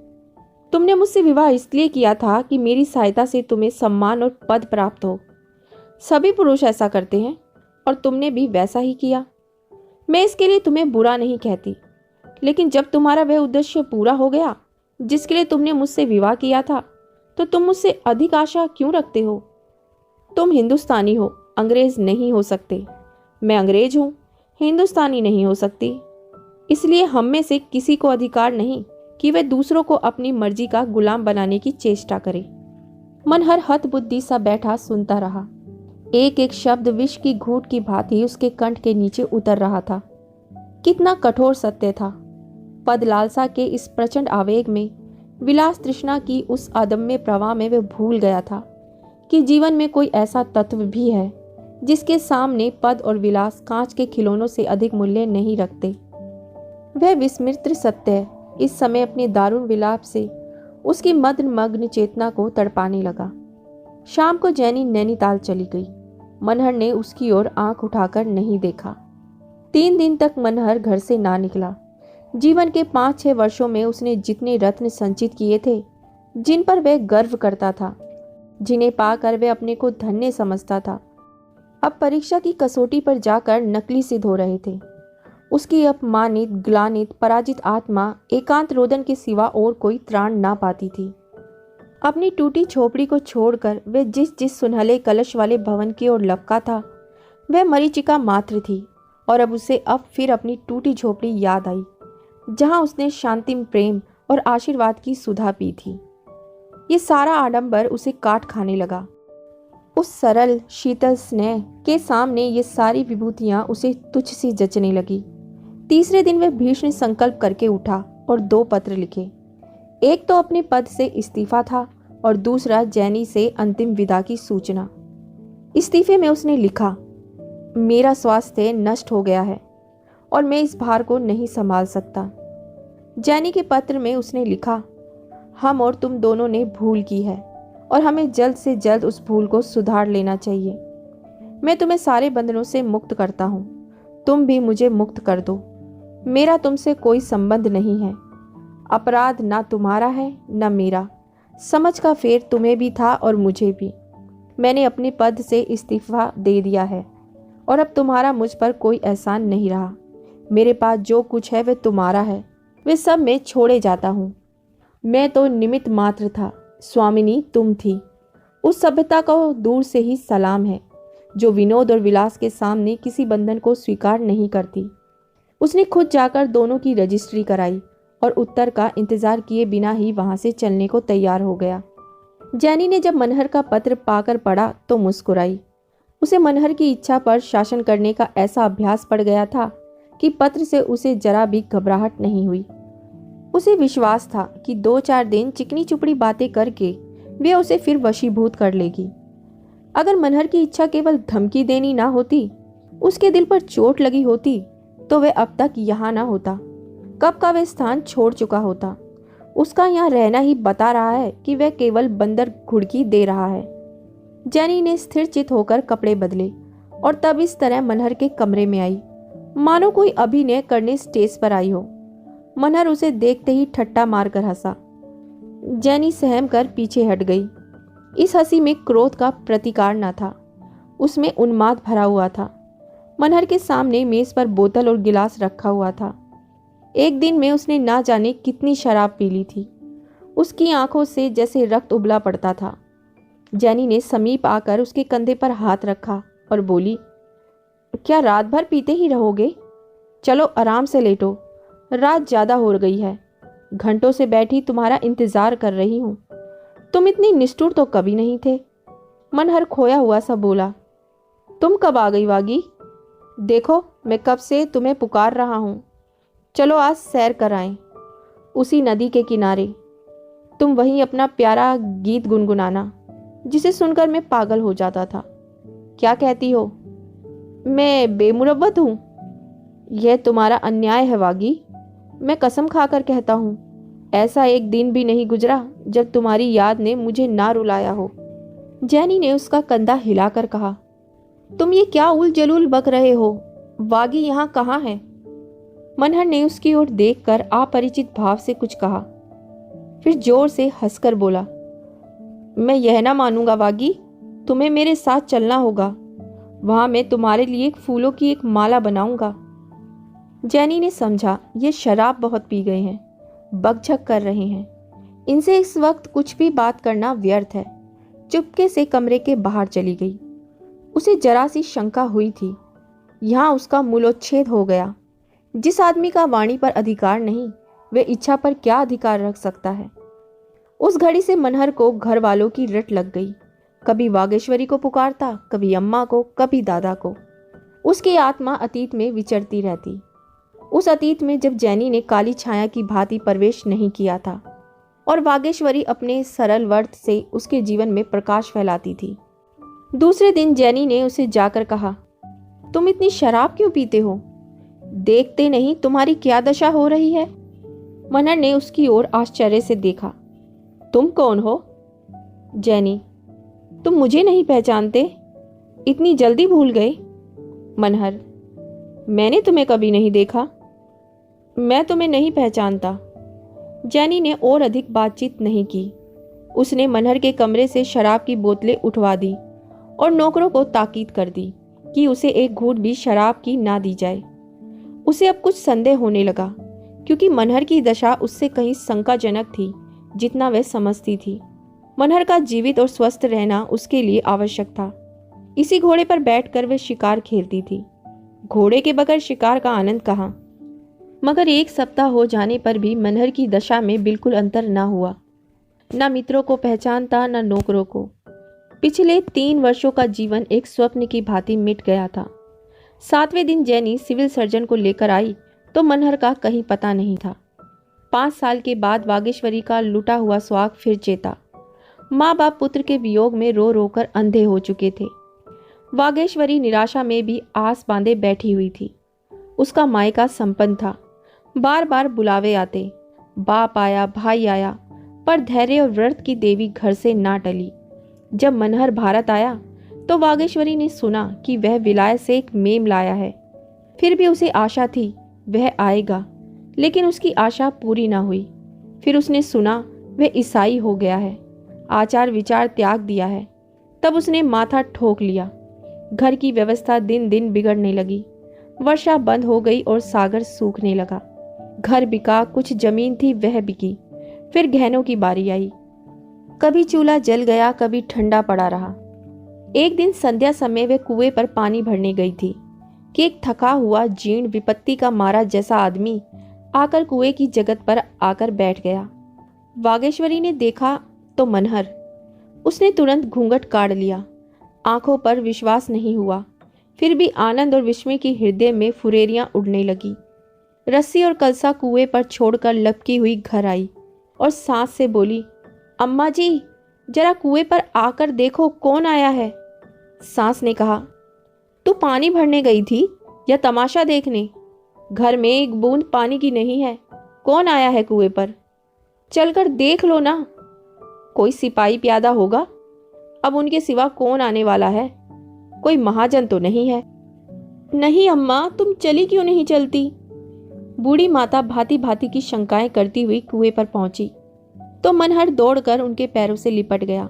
तुमने मुझसे विवाह इसलिए किया था कि मेरी सहायता से तुम्हें सम्मान और पद प्राप्त हो। सभी पुरुष ऐसा करते हैं और तुमने भी वैसा ही किया। मैं इसके लिए तुम्हें बुरा नहीं कहती, लेकिन जब तुम्हारा वह उद्देश्य पूरा हो गया जिसके लिए तुमने मुझसे विवाह किया था, तो तुम मुझसे अधिक आशा क्यों रखते हो? तुम हिंदुस्तानी हो, अंग्रेज नहीं हो सकते। मैं अंग्रेज हूँ, हिंदुस्तानी नहीं हो सकती। इसलिए हम में से किसी को अधिकार नहीं कि वह दूसरों को अपनी मर्जी का गुलाम बनाने की चेष्टा करे। मनहर हतबुद्धि सा बैठा सुनता रहा। एक एक शब्द विष की घूंट की भांति उसके कंठ के नीचे उतर रहा था। कितना कठोर सत्य था। पद लालसा के इस प्रचंड आवेग में, विलास तृष्णा की उस अदम्य प्रवाह में वह भूल गया था कि जीवन में कोई ऐसा तत्व भी है जिसके सामने पद और विलास कांच के खिलौनों से अधिक मूल्य नहीं रखते। वह विस्मृत सत्य इस समय अपने दारुण विलाप से उसकी मग्न चेतना को तड़पाने लगा। शाम को जैनी नैनीताल चली गई। मनहर ने उसकी ओर आंख उठाकर नहीं देखा। 3 दिन तक मनहर घर से ना निकला। जीवन के 5-6 वर्षों में उसने जितने रत्न संचित किए थे, जिन पर वह गर्व करता था, जिन्हें पाकर वह अपने को धन्य समझता था, अब परीक्षा की कसौटी पर जाकर नकली सिद्ध हो रहे थे। उसकी अपमानित, ग्लानित, पराजित आत्मा एकांत रोदन के सिवा और कोई त्राण ना पाती थी। अपनी टूटी झोपड़ी को छोड़कर वह जिस जिस सुनहले कलश वाले भवन की ओर लपका था, वह मरीचिका मात्र थी। और अब उसे फिर अपनी टूटी झोपड़ी याद आई, जहां उसने शांतिम प्रेम और आशीर्वाद की सुधा पी थी। ये सारा आडंबर उसे काट खाने लगा। उस सरल शीतल स्नेह के सामने ये सारी विभूतियां उसे तुच्छ सी जचने लगी। तीसरे दिन वह भीषण संकल्प करके उठा और 2 पत्र लिखे। एक तो अपने पद से इस्तीफा था और दूसरा जैनी से अंतिम विदा की सूचना। इस्तीफे में उसने लिखा, मेरा स्वास्थ्य नष्ट हो गया है और मैं इस भार को नहीं संभाल सकता। जैनी के पत्र में उसने लिखा, हम और तुम दोनों ने भूल की है और हमें जल्द से जल्द उस भूल को सुधार लेना चाहिए। मैं तुम्हें सारे बंधनों से मुक्त करता हूँ, तुम भी मुझे मुक्त कर दो। मेरा तुमसे कोई संबंध नहीं है। अपराध ना तुम्हारा है न मेरा। समझ का फेर तुम्हें भी था और मुझे भी। मैंने अपने पद से इस्तीफा दे दिया है और अब तुम्हारा मुझ पर कोई एहसान नहीं रहा। मेरे पास जो कुछ है वह तुम्हारा है, वे सब मैं छोड़े जाता हूँ। मैं तो निमित्त मात्र था, स्वामिनी तुम थी। उस सभ्यता को दूर से ही सलाम है जो विनोद और विलास के सामने किसी बंधन को स्वीकार नहीं करती। उसने खुद जाकर दोनों की रजिस्ट्री कराई और उत्तर का इंतजार किए बिना ही वहां से चलने को तैयार हो गया। जैनी ने जब मनहर का पत्र पाकर पढ़ा तो मुस्कुराई। उसे मनहर की इच्छा पर शासन करने का ऐसा अभ्यास पड़ गया था कि पत्र से उसे जरा भी घबराहट नहीं हुई। उसे विश्वास था कि 2-4 दिन चिकनी चुपड़ी बातें करके वे उसे फिर वशीभूत कर लेगी। अगर मनहर की इच्छा केवल धमकी देनी ना होती, उसके दिल पर चोट लगी होती, तो वह अब तक यहाँ ना होता। कब का वह स्थान छोड़ चुका होता। उसका यहाँ रहना ही बता रहा है कि वह केवल बंदर घुड़की दे रहा है। जैनी ने स्थिर चित होकर कपड़े बदले और तब इस तरह मनहर के कमरे में आई, मानो कोई अभिनय करने स्टेज पर आई हो। मनहर उसे देखते ही ठट्टा मारकर हंसा। जैनी सहम कर पीछे हट गई। इस हंसी में क्रोध का प्रतिकार न था, उसमें उन्माद भरा हुआ था। मनहर के सामने मेज पर बोतल और गिलास रखा हुआ था। एक दिन में उसने ना जाने कितनी शराब पी ली थी। उसकी आंखों से जैसे रक्त उबला पड़ता था। जैनी ने समीप आकर उसके कंधे पर हाथ रखा और बोली, क्या रात भर पीते ही रहोगे? चलो आराम से लेटो, रात ज्यादा हो गई है। घंटों से बैठी तुम्हारा इंतजार कर रही हूँ। तुम इतनी निष्ठुर तो कभी नहीं थे। मनहर खोया हुआ सा बोला। तुम कब आ गई वागी? देखो मैं कब से तुम्हें पुकार रहा हूँ। चलो आज सैर कराएं उसी नदी के किनारे। तुम वहीं अपना प्यारा गीत गुनगुनाना जिसे सुनकर मैं पागल हो जाता था। क्या कहती हो? मैं बेमुरव्वत हूँ? यह तुम्हारा अन्याय है वागी। मैं कसम खाकर कहता हूँ, ऐसा एक दिन भी नहीं गुजरा जब तुम्हारी याद ने मुझे ना रुलाया हो। जैनी ने उसका कंधा हिलाकर कहा। तुम ये क्या उल जलूल बक रहे हो? वागी यहाँ कहाँ है? मनहर ने उसकी ओर देखकर अपरिचित भाव से कुछ कहा, फिर जोर से हंसकर बोला। मैं यह ना मानूंगा वागी, तुम्हें मेरे साथ चलना होगा। वहां मैं तुम्हारे लिए फूलों की एक माला बनाऊंगा। जैनी ने समझा ये शराब बहुत पी गए हैं, बकझक कर रहे हैं। इनसे इस वक्त कुछ भी बात करना व्यर्थ है। चुपके से कमरे के बाहर चली गई। उसे जरा सी शंका हुई थी, यहाँ उसका मूलोच्छेद हो गया। जिस आदमी का वाणी पर अधिकार नहीं, वह इच्छा पर क्या अधिकार रख सकता है? उस घड़ी से मनहर को घर वालों की रट लग गई। कभी वागेश्वरी को पुकारता, कभी अम्मा को, कभी दादा को। उसकी आत्मा अतीत में विचरती रहती, उस अतीत में जब जैनी ने काली छाया की भांति प्रवेश नहीं किया था और वागेश्वरी अपने सरल वर्त से उसके जीवन में प्रकाश फैलाती थी। दूसरे दिन जैनी ने उसे जाकर कहा, तुम इतनी शराब क्यों पीते हो? देखते नहीं तुम्हारी क्या दशा हो रही है? मनहर ने उसकी ओर आश्चर्य से देखा। तुम कौन हो? जैनी, तुम मुझे नहीं पहचानते? इतनी जल्दी भूल गए? मनहर, मैंने तुम्हें कभी नहीं देखा। मैं तुम्हें नहीं पहचानता। जैनी ने और अधिक बातचीत नहीं की। उसने मनहर के कमरे से शराब की बोतलें उठवा दी और नौकरों को ताकीद कर दी कि उसे एक घूंट भी शराब की ना दी जाए। उसे अब कुछ संदेह होने लगा, क्योंकि मनहर की दशा उससे कहीं शंकाजनक थी जितना वह समझती थी। मनहर का जीवित और स्वस्थ रहना उसके लिए आवश्यक था। इसी घोड़े पर बैठकर वह शिकार खेलती थी। घोड़े के बगैर शिकार का आनंद कहाँ? मगर एक सप्ताह हो जाने पर भी मनहर की दशा में बिल्कुल अंतर न हुआ। न मित्रों को पहचानता, न नौकरों को। पिछले 3 वर्षों का जीवन एक स्वप्न की भांति मिट गया था। 7वें दिन जैनी सिविल सर्जन को लेकर आई तो मनहर का कहीं पता नहीं था। 5 साल के बाद वागेश्वरी का लुटा हुआ सुहाग फिर चेता। माँ बाप पुत्र के वियोग में रो रो कर अंधे हो चुके थे। वागेश्वरी निराशा में भी आस बांधे बैठी हुई थी। उसका मायका संपन्न था। बार बार बुलावे आते, बाप आया, भाई आया, पर धैर्य और व्रत की देवी घर से ना टली। जब मनहर भारत आया तो वागेश्वरी ने सुना कि वह विलायत से एक मेम लाया है। फिर भी उसे आशा थी वह आएगा, लेकिन उसकी आशा पूरी ना हुई। फिर उसने सुना वह ईसाई हो गया है, आचार विचार त्याग दिया है। तब उसने माथा ठोक लिया। घर की व्यवस्था दिन दिन बिगड़ने लगी। वर्षा बंद हो गई और सागर सूखने लगा। घर बिका, कुछ जमीन थी वह बिकी। फिर गहनों की बारी आई। कभी चूल्हा जल गया, कभी ठंडा पड़ा रहा। एक दिन संध्या समय वे कुएं पर पानी भरने गई थी कि एक थका हुआ, जीर्ण, विपत्ति का मारा जैसा आदमी आकर कुएं की जगत पर आकर बैठ गया। वागेश्वरी ने देखा तो मनहर। उसने तुरंत घूंघट काढ़ लिया। आंखों पर विश्वास नहीं हुआ। फिर भी आनंद और विस्मय की हृदय में फुरेरियां उड़ने लगी। रस्सी और कलसा कुएं पर छोड़कर लपकी हुई घर आई और सांस से बोली, अम्मा जी, जरा कुएं पर आकर देखो कौन आया है। सांस ने कहा, तू पानी भरने गई थी या तमाशा देखने? घर में एक बूंद पानी की नहीं है। कौन आया है कुएं पर? चलकर देख लो ना। कोई सिपाही प्यादा होगा। अब उनके सिवा कौन आने वाला है? कोई महाजन तो नहीं है। नहीं अम्मा, तुम चली क्यों नहीं चलती? बूढ़ी माता भांति भांति की शंकाएं करती हुई कुएं पर पहुंची तो मनहर दौड़कर उनके पैरों से लिपट गया।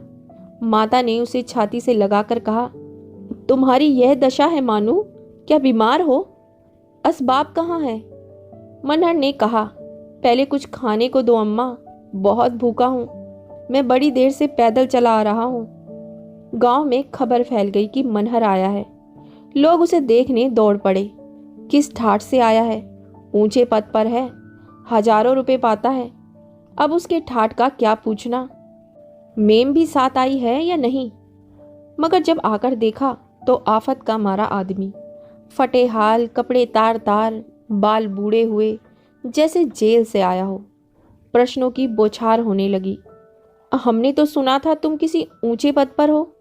माता ने उसे छाती से लगाकर कहा, तुम्हारी यह दशा है मानू? क्या बीमार हो? असबाब कहाँ है? मनहर ने कहा, पहले कुछ खाने को दो अम्मा, बहुत भूखा हूँ। मैं बड़ी देर से पैदल चला आ रहा हूँ। गांव में खबर फैल गई कि मनहर आया है। लोग उसे देखने दौड़ पड़े। किस ठाठ से आया है? ऊंचे पद पर है, हजारों रुपए पाता है। अब उसके ठाठ का क्या पूछना। मेम भी साथ आई है या नहीं। मगर जब आकर देखा तो आफत का मारा आदमी, फटे हाल, कपड़े तार तार, बाल बूढ़े हुए, जैसे जेल से आया हो। प्रश्नों की बौछार होने लगी। हमने तो सुना था तुम किसी ऊंचे पद पर हो।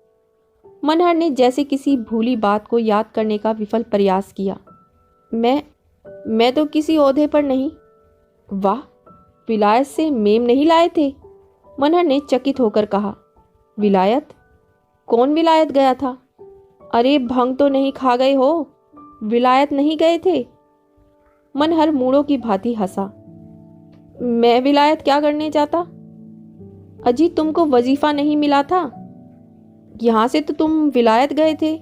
मनहर ने जैसे किसी भूली बात को याद करने का विफल प्रयास किया। मैं तो किसी ओहदे पर नहीं। वाह, विलायत से मेम नहीं लाए थे? मनहर ने चकित होकर कहा। विलायत? कौन विलायत गया था? अरे भंग तो नहीं खा गए हो? विलायत नहीं गए थे? मनहर मूड़ों की भांति हंसा। मैं विलायत क्या करने जाता? अजी, तुमको वजीफा नहीं मिला था? यहां से तो तुम विलायत गए थे,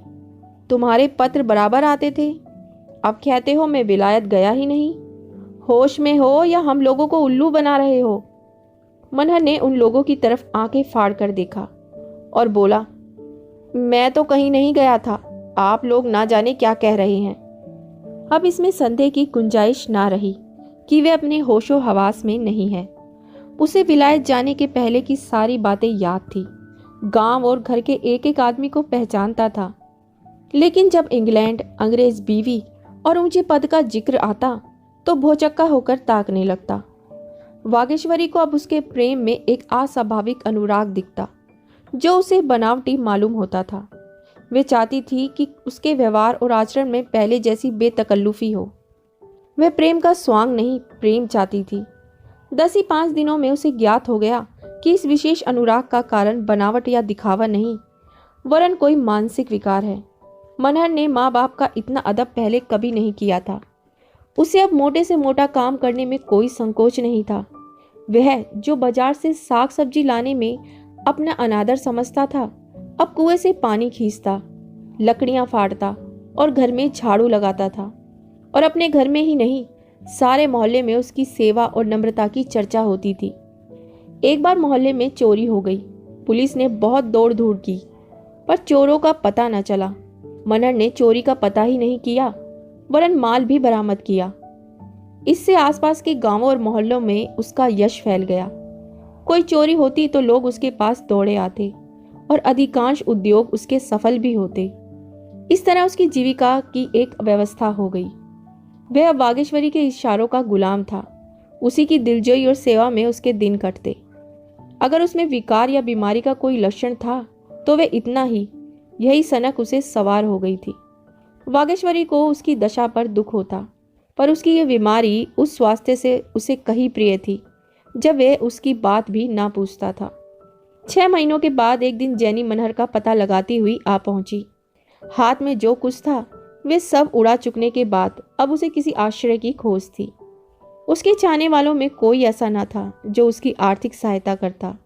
तुम्हारे पत्र बराबर आते थे। अब कहते हो मैं विलायत गया ही नहीं। होश में हो या हम लोगों को उल्लू बना रहे हो? मनहर ने उन लोगों की तरफ आंखें फाड़ कर देखा और बोला, मैं तो कहीं नहीं गया था, आप लोग ना जाने क्या कह रहे हैं। अब इसमें संदेह की गुंजाइश ना रही कि वे अपने होशो हवास में नहीं है। उसे विलायत जाने के पहले की सारी बातें याद थी। गांव और घर के एक एक आदमी को पहचानता था। लेकिन जब इंग्लैंड, अंग्रेज बीवी और ऊंचे पद का जिक्र आता तो भौचक्का होकर ताकने लगता। वागेश्वरी को अब उसके प्रेम में एक अस्वाभाविक अनुराग दिखता, जो उसे बनावटी मालूम होता था। वे चाहती थी कि उसके व्यवहार और आचरण में पहले जैसी बेतकल्लुफी हो। वह प्रेम का स्वांग नहीं, प्रेम चाहती थी। 10 ही 5 दिनों में उसे ज्ञात हो गया कि इस विशेष अनुराग का कारण बनावट या दिखावा नहीं, वरन कोई मानसिक विकार है। मनहर ने माँ बाप का इतना अदब पहले कभी नहीं किया था। उसे अब मोटे से मोटा काम करने में कोई संकोच नहीं था। वह जो बाजार से साग सब्जी लाने में अपना अनादर समझता था, अब कुएं से पानी खींचता, लकड़ियां फाड़ता और घर में झाड़ू लगाता था। और अपने घर में ही नहीं, सारे मोहल्ले में उसकी सेवा और नम्रता की चर्चा होती थी। एक बार मोहल्ले में चोरी हो गई। पुलिस ने बहुत दौड़ धूप की, पर चोरों का पता न चला। मनहर ने चोरी का पता ही नहीं किया, वरन माल भी बरामद किया। इससे आसपास के गांवों और मोहल्लों में उसका यश फैल गया। कोई चोरी होती तो लोग उसके पास दौड़े आते और अधिकांश उद्योग उसके सफल भी होते। इस तरह उसकी जीविका की एक व्यवस्था हो गई। वह अब वागेश्वरी के इशारों का गुलाम था। उसी की दिलजोई और सेवा में उसके दिन कटते। अगर उसमें विकार या बीमारी का कोई लक्षण था तो वे इतना ही, यही सनक उसे सवार हो गई थी। वागेश्वरी को उसकी दशा पर दुख होता, पर उसकी यह बीमारी उस स्वास्थ्य से उसे कहीं प्रिय थी जब वह उसकी बात भी ना पूछता था। 6 महीनों के बाद एक दिन जैनी मनहर का पता लगाती हुई आ पहुंची। हाथ में जो कुछ था वे सब उड़ा चुकने के बाद अब उसे किसी आश्रय की खोज थी। उसके चाहने वालों में कोई ऐसा ना था जो उसकी आर्थिक सहायता करता।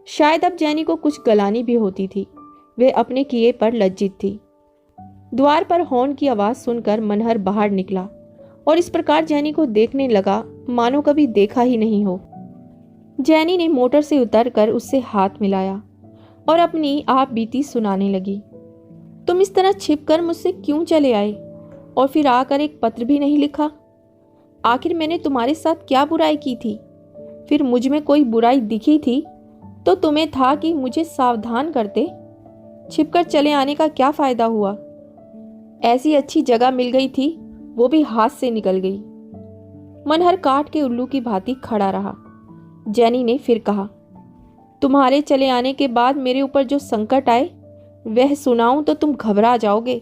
शायद अब जैनी को कुछ गलानी भी होती थी। वे अपने किए पर लज्जित थी। द्वार पर हॉर्न की आवाज सुनकर मनहर बाहर निकला और इस प्रकार जैनी को देखने लगा मानो कभी देखा ही नहीं हो। जैनी ने मोटर से उतरकर उससे हाथ मिलाया और अपनी आप बीती सुनाने लगी। तुम इस तरह छिपकर मुझसे क्यों चले आए और फिर आकर एक पत्र भी नहीं लिखा? आखिर मैंने तुम्हारे साथ क्या बुराई की थी? फिर मुझ में कोई बुराई दिखी थी तो तुम्हें था कि मुझे सावधान करते। छिपकर चले आने का क्या फायदा हुआ? ऐसी अच्छी जगह मिल गई थी, वो भी हाथ से निकल गई। मनहर काठ के उल्लू की भांति खड़ा रहा। जैनी ने फिर कहा, तुम्हारे चले आने के बाद मेरे ऊपर जो संकट आए वह सुनाऊं तो तुम घबरा जाओगे।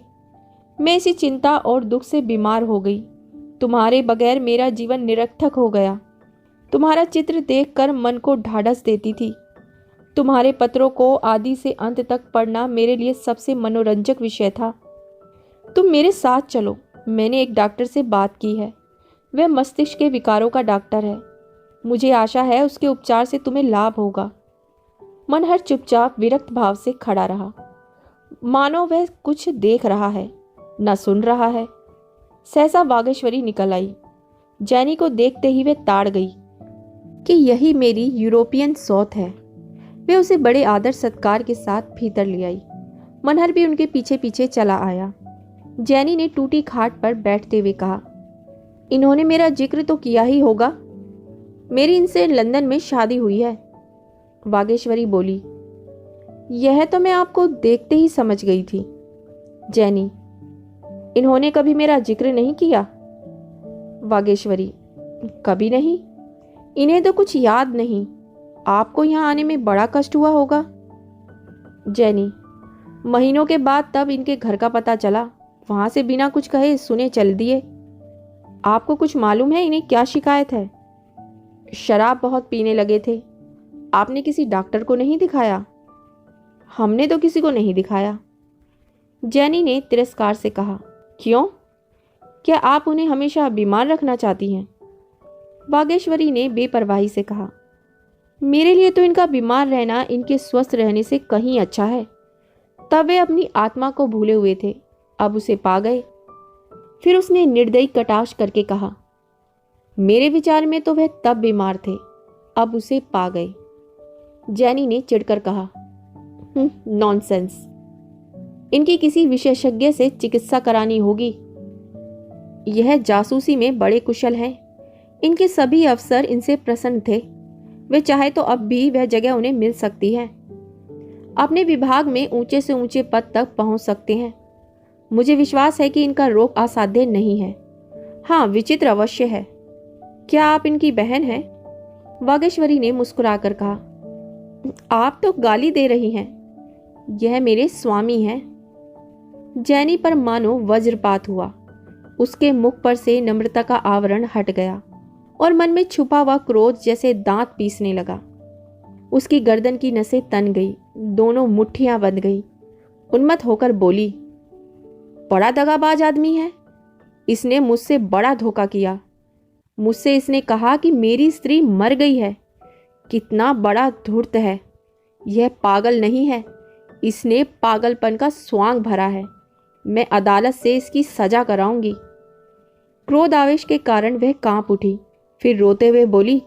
मैं इसी चिंता और दुख से बीमार हो गई। तुम्हारे बगैर मेरा जीवन निरर्थक हो गया। तुम्हारा चित्र देखकर मन को ढाढ़स देती थी। तुम्हारे पत्रों को आदि से अंत तक पढ़ना मेरे लिए सबसे मनोरंजक विषय था। तुम मेरे साथ चलो। मैंने एक डॉक्टर से बात की है, वह मस्तिष्क के विकारों का डॉक्टर है। मुझे आशा है उसके उपचार से तुम्हें लाभ होगा। मनहर चुपचाप विरक्त भाव से खड़ा रहा, मानो वह कुछ देख रहा है न सुन रहा है। सहसा वागेश्वरी निकल आई। जैनी को देखते ही वे ताड़ गई कि यही मेरी यूरोपियन सौत है। वे उसे बड़े आदर सत्कार के साथ भीतर ले आई। मनहर भी उनके पीछे पीछे चला आया। जैनी ने टूटी खाट पर बैठते हुए कहा, इन्होंने मेरा जिक्र तो किया ही होगा। मेरी इनसे लंदन में शादी हुई है। वागेश्वरी बोली, यह तो मैं आपको देखते ही समझ गई थी। जैनी, इन्होंने कभी मेरा जिक्र नहीं किया? वागेश्वरी, कभी नहीं। इन्हें तो कुछ याद नहीं। आपको यहाँ आने में बड़ा कष्ट हुआ होगा। जैनी, महीनों के बाद तब इनके घर का पता चला, वहां से बिना कुछ कहे सुने चल दिए। आपको कुछ मालूम है इन्हें क्या शिकायत है? शराब बहुत पीने लगे थे। आपने किसी डॉक्टर को नहीं दिखाया? हमने तो किसी को नहीं दिखाया। जैनी ने तिरस्कार से कहा, क्यों? क्या आप उन्हें हमेशा बीमार रखना चाहती हैं? वागेश्वरी ने बेपरवाही से कहा, मेरे लिए तो इनका बीमार रहना इनके स्वस्थ रहने से कहीं अच्छा है। तब वे अपनी आत्मा को भूले हुए थे, अब उसे पा गए। फिर उसने निर्दयी कटाक्ष करके कहा, मेरे विचार में तो वह तब बीमार थे, अब उसे पा गए। जैनी ने चिढ़कर कहा, नॉनसेंस। इनकी किसी विशेषज्ञ से चिकित्सा करानी होगी। यह जासूसी में बड़े कुशल हैं। इनके सभी अफसर इनसे प्रसन्न थे। वे चाहे तो अब भी वह जगह उन्हें मिल सकती है। अपने विभाग में ऊंचे से ऊंचे पद तक पहुंच सकते हैं। मुझे विश्वास है कि इनका रोग असाध्य नहीं है। हाँ, विचित्र अवश्य है। क्या आप इनकी बहन हैं? वागेश्वरी ने मुस्कुराकर कहा, आप तो गाली दे रही हैं। यह मेरे स्वामी हैं। जैनी पर मानो वज्रपात हुआ। उसके मुख पर से नम्रता का आवरण हट गया और मन में छुपा हुआ क्रोध जैसे दांत पीसने लगा। उसकी गर्दन की नसें तन गई, दोनों मुट्ठियां बंध गई। उन्मत्त होकर बोली, बड़ा दगाबाज आदमी है। इसने मुझसे बड़ा धोखा किया। मुझसे इसने कहा कि मेरी स्त्री मर गई है। कितना बड़ा धूर्त है। यह पागल नहीं है, इसने पागलपन का स्वांग भरा है। मैं अदालत से इसकी सजा कराऊंगी। क्रोध आवेश के कारण वह कांप उठी, फिर रोते हुए बोली,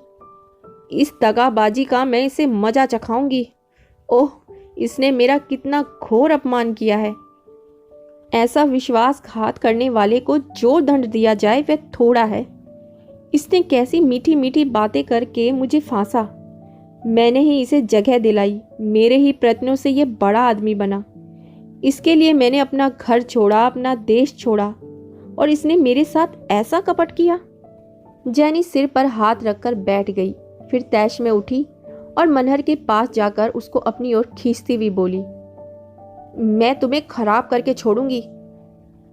इस दगाबाजी का मैं इसे मजा चखाऊंगी। ओह, इसने मेरा कितना घोर अपमान किया है। ऐसा विश्वासघात करने वाले को जो दंड दिया जाए वह थोड़ा है। इसने कैसी मीठी मीठी बातें करके मुझे फांसा। मैंने ही इसे जगह दिलाई। मेरे ही प्रयत्नों से यह बड़ा आदमी बना। इसके लिए मैंने अपना घर छोड़ा, अपना देश छोड़ा, और इसने मेरे साथ ऐसा कपट किया। जैनी सिर पर हाथ रखकर बैठ गई, फिर तैश में उठी और मनहर के पास जाकर उसको अपनी ओर खींचती हुई बोली, मैं तुम्हें खराब करके छोड़ूंगी।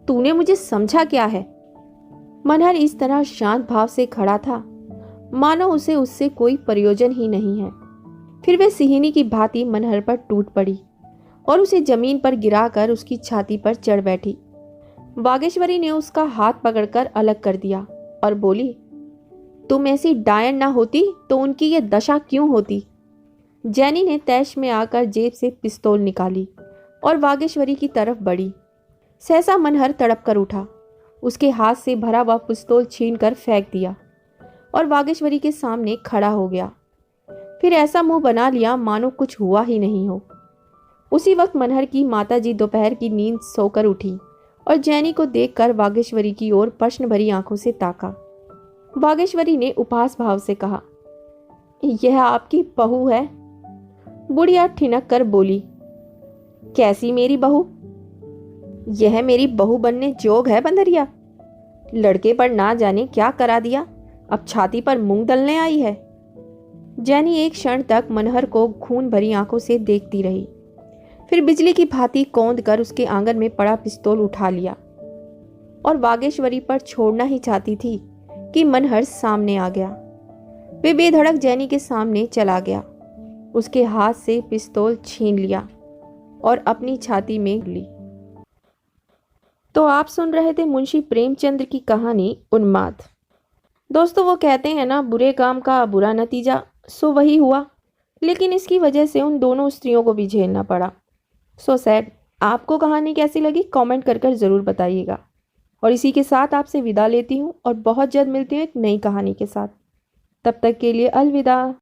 तूने मुझे समझा क्या है? मनहर इस तरह शांत भाव से खड़ा था मानो उसे उससे कोई प्रयोजन ही नहीं है। फिर वह सिहिनी की भांति मनहर पर टूट पड़ी और उसे जमीन पर गिराकर उसकी छाती पर चढ़ बैठी। वागेश्वरी ने उसका हाथ पकड़कर अलग कर दिया और बोली, तुम ऐसी डायन ना होती तो उनकी ये दशा क्यों होती? जैनी ने तैश में आकर जेब से पिस्तौल निकाली और वागेश्वरी की तरफ बढ़ी। सहसा मनहर तड़प कर उठा, उसके हाथ से भरा हुआ पिस्तौल छीनकर फेंक दिया और वागेश्वरी के सामने खड़ा हो गया। फिर ऐसा मुंह बना लिया मानो कुछ हुआ ही नहीं हो। उसी वक्त मनहर की माताजी दोपहर की नींद सोकर उठी और जैनी को देखकर वागेश्वरी की ओर प्रश्न भरी आंखों से ताका। वागेश्वरी ने उपहास भाव से कहा, यह आपकी बहू है? बुढ़िया ठिनक कर बोली, कैसी मेरी बहू? यह मेरी बहू बनने जोग है बंदरिया। लड़के पर ना जाने क्या करा दिया, अब छाती पर मूंग दलने आई है। जैनी एक क्षण तक मनहर को खून भरी आंखों से देखती रही, फिर बिजली की भांति कौंध कर उसके आंगन में पड़ा पिस्तौल उठा लिया और वागेश्वरी पर छोड़ना ही चाहती थी कि मनहर सामने आ गया। वे बेधड़क जैनी के सामने चला गया, उसके हाथ से पिस्तौल छीन लिया और अपनी छाती में ली। तो आप सुन रहे थे मुंशी प्रेमचंद्र की कहानी उन्माद। दोस्तों, वो कहते हैं ना, बुरे काम का बुरा नतीजा, सो वही हुआ। लेकिन इसकी वजह से उन दोनों स्त्रियों को भी झेलना पड़ा। So sad. आपको कहानी कैसी लगी कमेंट कर ज़रूर बताइएगा। और इसी के साथ आपसे विदा लेती हूँ और बहुत जल्द मिलती हूँ एक नई कहानी के साथ। तब तक के लिए अलविदा।